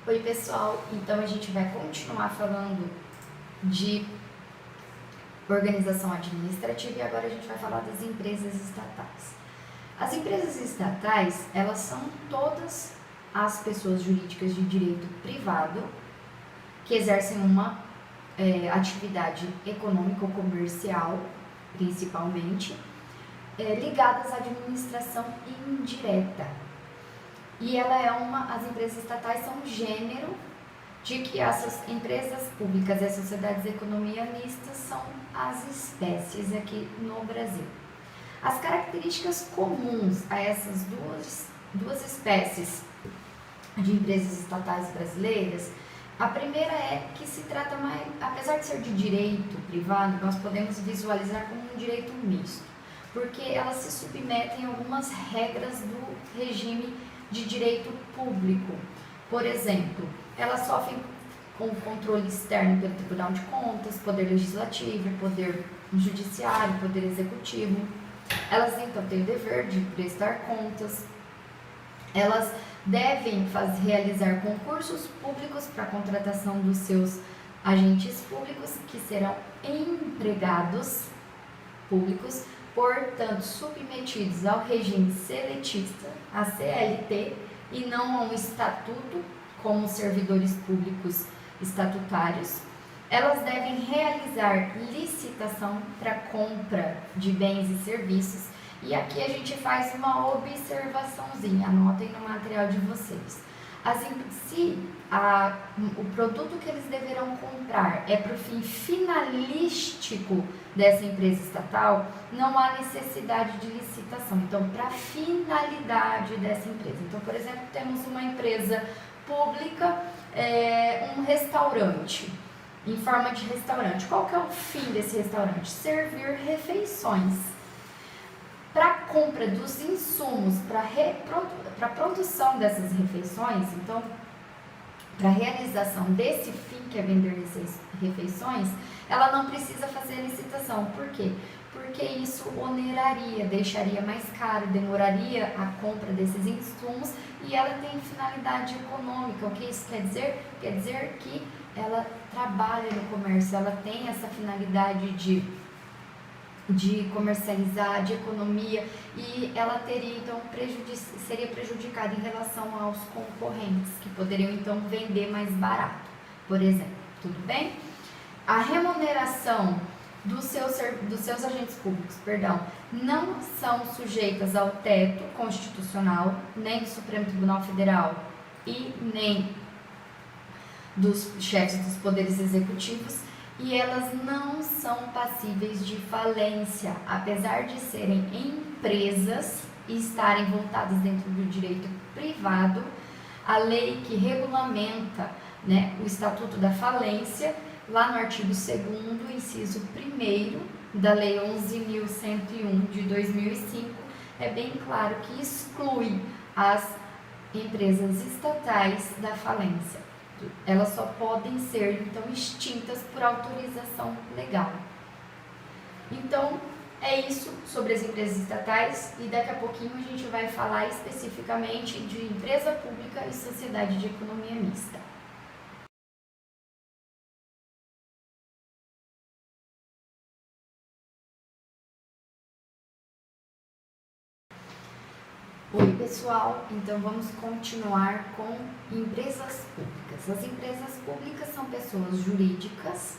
Oi pessoal, então a gente vai continuar falando de organização administrativa e agora a gente vai falar das empresas estatais. As empresas estatais, elas são todas as pessoas jurídicas de direito privado que exercem uma atividade econômica ou comercial, principalmente, ligadas à administração indireta. E as empresas estatais são um gênero de que essas empresas públicas e as sociedades de economia mista são as espécies aqui no Brasil. As características comuns a essas duas espécies de empresas estatais brasileiras, a primeira é que se trata mais, apesar de ser de direito privado, nós podemos visualizar como um direito misto, porque elas se submetem a algumas regras do regime de direito público. Por exemplo, elas sofrem com o controle externo pelo Tribunal de Contas, Poder Legislativo, Poder Judiciário, Poder Executivo. Elas então têm o dever de prestar contas. Elas devem realizar concursos públicos para a contratação dos seus agentes públicos, que serão empregados públicos, portanto, submetidos ao regime seletista, a CLT, e não a um estatuto, como servidores públicos estatutários. Elas devem realizar licitação para compra de bens e serviços. E aqui a gente faz uma observaçãozinha, anotem no material de vocês. O produto que eles deverão comprar é para o fim finalístico dessa empresa estatal, não há necessidade de licitação. Então, para a finalidade dessa empresa. Então, por exemplo, temos uma empresa pública, um restaurante, em forma de restaurante. Qual que é o fim desse restaurante? Servir refeições. Para a compra dos insumos, para a produção dessas refeições, então, para a realização desse fim, que é vender essas refeições, ela não precisa fazer licitação. Por quê? Porque isso oneraria, deixaria mais caro, demoraria a compra desses insumos e ela tem finalidade econômica. O que isso quer dizer? Quer dizer que ela trabalha no comércio, ela tem essa finalidade de comercializar, de economia, e ela teria então seria prejudicada em relação aos concorrentes, que poderiam então vender mais barato, por exemplo. Tudo bem? A remuneração dos seus agentes públicos, não são sujeitas ao teto constitucional, nem do Supremo Tribunal Federal e nem dos chefes dos poderes executivos, e elas não são passíveis de falência, apesar de serem empresas e estarem voltadas dentro do direito privado. A lei que regulamenta, o Estatuto da Falência, lá no artigo 2º, inciso 1º da Lei 11.101 de 2005, é bem claro que exclui as empresas estatais da falência. Elas só podem ser, então, extintas por autorização legal. Então, é isso sobre as empresas estatais, e daqui a pouquinho a gente vai falar especificamente de empresa pública e sociedade de economia mista. Oi pessoal, então vamos continuar com empresas públicas. As empresas públicas são pessoas jurídicas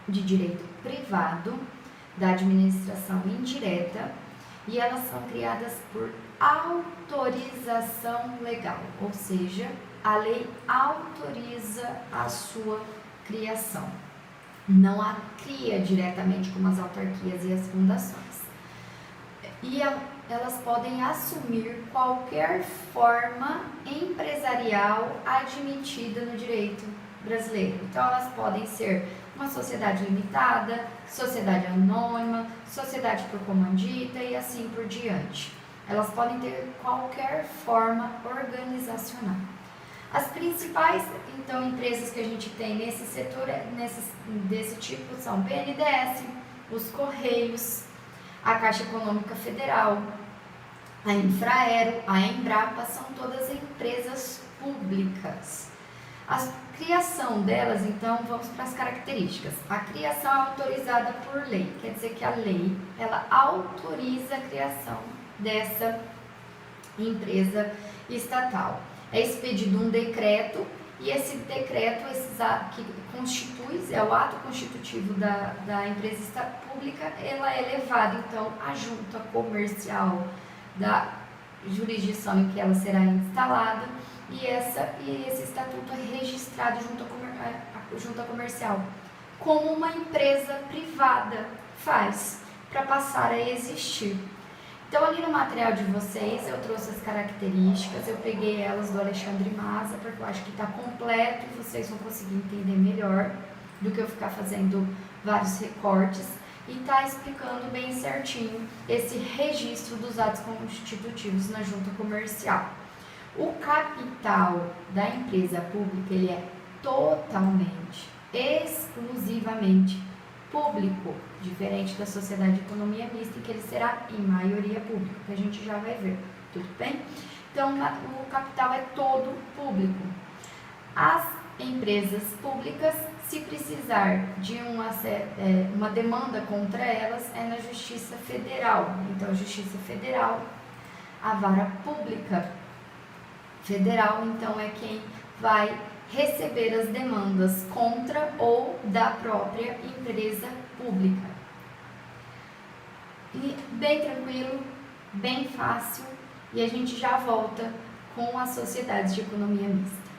de direito privado, da administração indireta, e elas são criadas por autorização legal, ou seja, a lei autoriza a sua criação. Não a cria diretamente como as autarquias e as fundações. E elas podem assumir qualquer forma empresarial admitida no direito brasileiro. Então, elas podem ser uma sociedade limitada, sociedade anônima, sociedade por comandita e assim por diante. Elas podem ter qualquer forma organizacional. As principais, então, empresas que a gente tem nesse setor, desse tipo, são o BNDES, os Correios, a Caixa Econômica Federal, a Infraero, a Embrapa, são todas empresas públicas. A criação delas, então, vamos para as características. A criação é autorizada por lei, quer dizer que a lei, ela autoriza a criação dessa empresa estatal. É expedido um decreto e esse decreto, que constitui, é o ato constitutivo da empresa pública, ela é levada, então, à junta comercial da jurisdição em que ela será instalada e esse estatuto é registrado junto à junta comercial, como uma empresa privada faz para passar a existir. Então, ali no material de vocês, eu trouxe as características, eu peguei elas do Alexandre Maza, porque eu acho que está completo e vocês vão conseguir entender melhor do que eu ficar fazendo vários recortes, e está explicando bem certinho esse registro dos atos constitutivos na junta comercial. O capital da empresa pública, ele é totalmente, exclusivamente público, diferente da sociedade de economia mista, em que ele será em maioria público, que a gente já vai ver, tudo bem? Então, o capital é todo público. As empresas públicas, se precisar de uma demanda contra elas, é na Justiça Federal. Então, a Justiça Federal, a vara pública federal, então, é quem vai receber as demandas contra ou da própria empresa pública. E bem tranquilo, bem fácil, e a gente já volta com as sociedades de economia mista.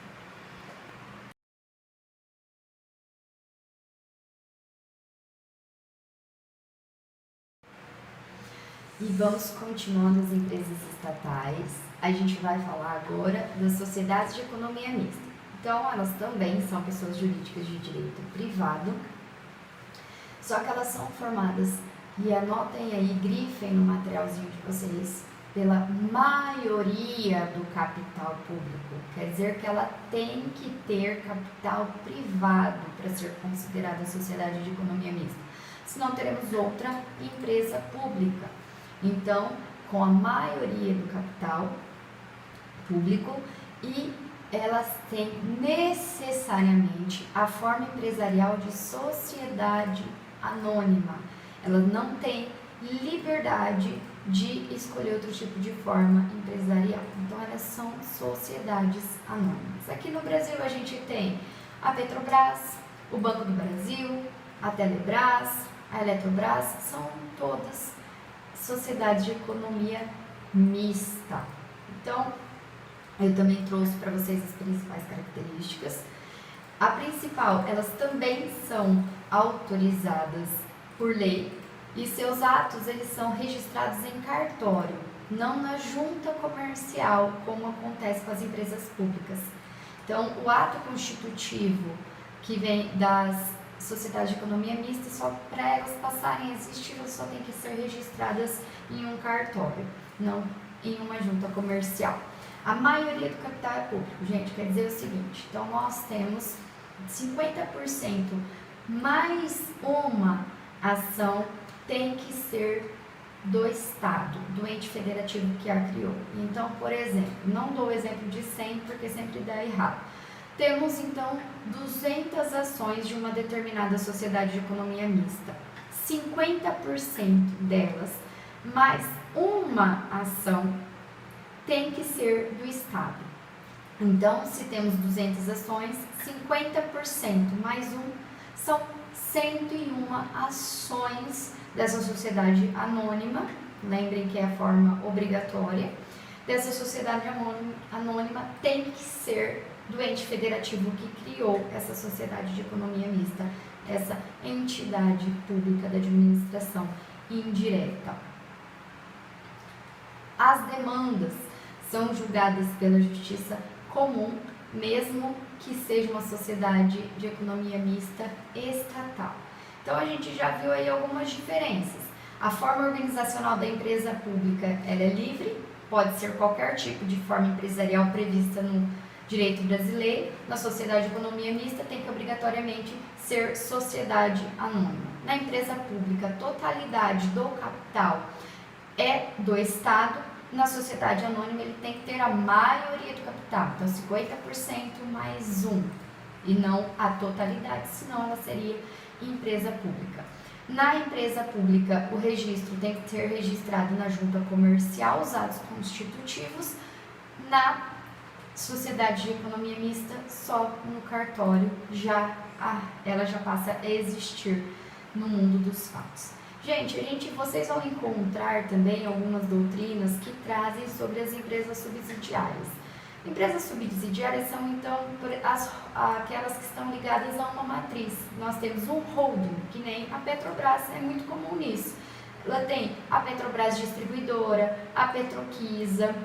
E vamos continuando as empresas estatais. A gente vai falar agora das sociedades de economia mista. Então, elas também são pessoas jurídicas de direito privado, só que elas são formadas, e anotem aí, grifem no materialzinho de vocês, pela maioria do capital público. Quer dizer que ela tem que ter capital privado para ser considerada sociedade de economia mista. Senão teremos outra empresa pública. Então, com a maioria do capital público, e elas têm necessariamente a forma empresarial de sociedade anônima. Elas não têm liberdade de escolher outro tipo de forma empresarial. Então, elas são sociedades anônimas. Aqui no Brasil, a gente tem a Petrobras, o Banco do Brasil, a Telebrás, a Eletrobras, são todas sociedades de economia mista. Então, eu também trouxe para vocês as principais características. A principal, elas também são autorizadas por lei e seus atos, eles são registrados em cartório, não na junta comercial, como acontece com as empresas públicas. Então, o ato constitutivo que vem das sociedades de economia mista, só para elas passarem a existir, elas só têm que ser registradas em um cartório, não em uma junta comercial. A maioria do capital é público, gente, quer dizer o seguinte, então nós temos 50% mais uma ação tem que ser do Estado, do ente federativo que a criou. Então, por exemplo, não dou o exemplo de 100 porque sempre dá errado. Temos, então, 200 ações de uma determinada sociedade de economia mista. 50% delas, mais uma ação, tem que ser do Estado. Então, se temos 200 ações, 50% mais um, são 101 ações dessa sociedade anônima. Lembrem que é a forma obrigatória. Dessa sociedade anônima tem que ser do ente federativo que criou essa sociedade de economia mista, essa entidade pública da administração indireta. As demandas são julgadas pela justiça comum, mesmo que seja uma sociedade de economia mista estatal. Então, a gente já viu aí algumas diferenças. A forma organizacional da empresa pública, ela é livre, pode ser qualquer tipo de forma empresarial prevista no direito brasileiro. Na sociedade de economia mista, tem que obrigatoriamente ser sociedade anônima. Na empresa pública, a totalidade do capital é do Estado. Na sociedade anônima, ele tem que ter a maioria do capital, então 50% mais um. e não a totalidade, senão ela seria empresa pública. Na empresa pública, o registro tem que ser registrado na junta comercial, os atos constitutivos. Na sociedade de economia mista, só no cartório, ela já passa a existir no mundo dos fatos. Gente, vocês vão encontrar também algumas doutrinas que trazem sobre as empresas subsidiárias. Empresas subsidiárias são, então, aquelas que estão ligadas a uma matriz. Nós temos um holding, que nem a Petrobras, é muito comum nisso. Ela tem a Petrobras Distribuidora, a Petroquisa,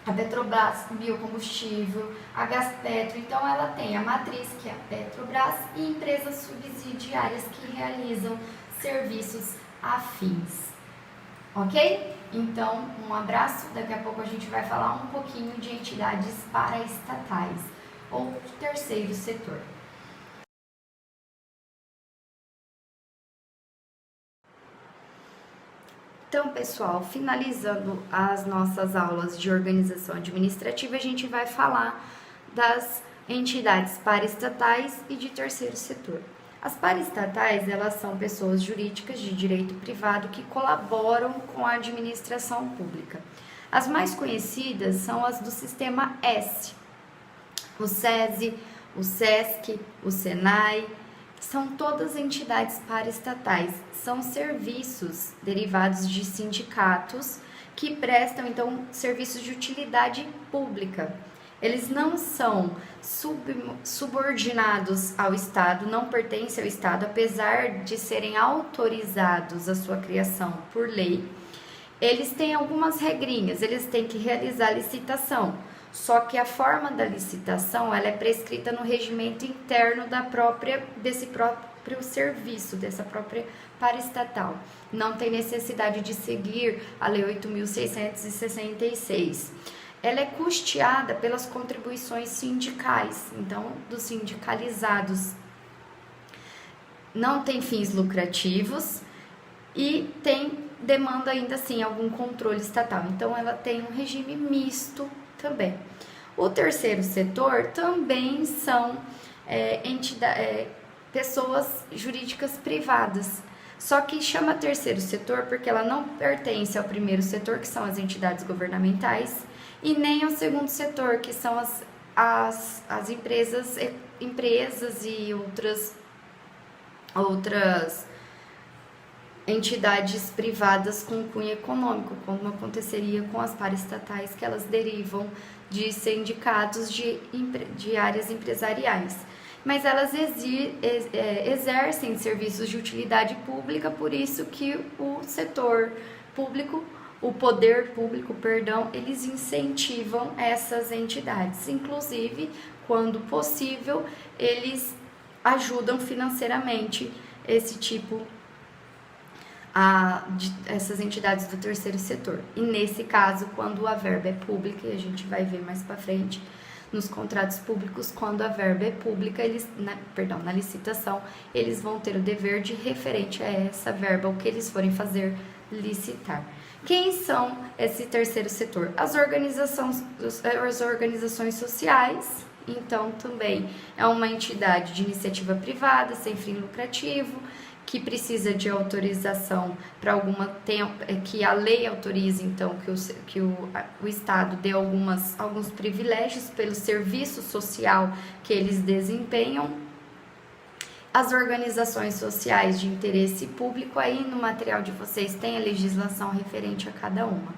a Petrobras Biocombustível, a Gaspetro. Então, ela tem a matriz, que é a Petrobras, e empresas subsidiárias que realizam serviços afins. Ok? Então, um abraço. Daqui a pouco a gente vai falar um pouquinho de entidades paraestatais ou terceiro setor. Então, pessoal, finalizando as nossas aulas de organização administrativa, a gente vai falar das entidades paraestatais e de terceiro setor. As paraestatais, elas são pessoas jurídicas de direito privado que colaboram com a administração pública. As mais conhecidas são as do sistema S, o SESI, o SESC, o SENAI, são todas entidades paraestatais, são serviços derivados de sindicatos que prestam, então, serviços de utilidade pública. Eles não são subordinados ao Estado, não pertencem ao Estado, apesar de serem autorizados a sua criação por lei. Eles têm algumas regrinhas, eles têm que realizar licitação, só que a forma da licitação ela é prescrita no regimento interno desse próprio serviço, dessa própria paraestatal. Não tem necessidade de seguir a Lei 8.666. Ela é custeada pelas contribuições sindicais, então, dos sindicalizados. Não tem fins lucrativos e demanda ainda assim algum controle estatal. Então, ela tem um regime misto também. O terceiro setor também são pessoas jurídicas privadas. Só que chama terceiro setor porque ela não pertence ao primeiro setor, que são as entidades governamentais, e nem ao segundo setor, que são as empresas e outras entidades privadas com cunho econômico, como aconteceria com as paraestatais, que elas derivam de sindicatos de áreas empresariais. Mas elas exercem serviços de utilidade pública, por isso que o setor público, o poder público, eles incentivam essas entidades. Inclusive, quando possível, eles ajudam financeiramente essas entidades do terceiro setor. E nesse caso, quando a verba é pública, e a gente vai ver mais para frente nos contratos públicos, quando a verba é pública, na licitação, eles vão ter o dever de referente a essa verba, o que eles forem fazer, licitar. Quem são esse terceiro setor? As organizações sociais. Então, também é uma entidade de iniciativa privada, sem fim lucrativo, que precisa de autorização para que a lei autorize, então, que o Estado dê alguns privilégios pelo serviço social que eles desempenham. As organizações sociais de interesse público, aí no material de vocês tem a legislação referente a cada uma.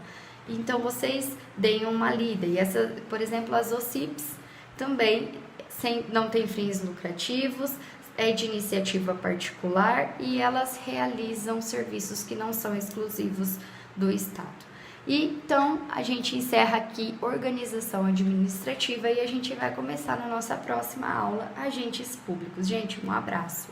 Então, vocês deem uma lida. E por exemplo, as OCIPs também não têm fins lucrativos, é de iniciativa particular e elas realizam serviços que não são exclusivos do Estado. Então, a gente encerra aqui organização administrativa e a gente vai começar na nossa próxima aula, agentes públicos. Gente, um abraço!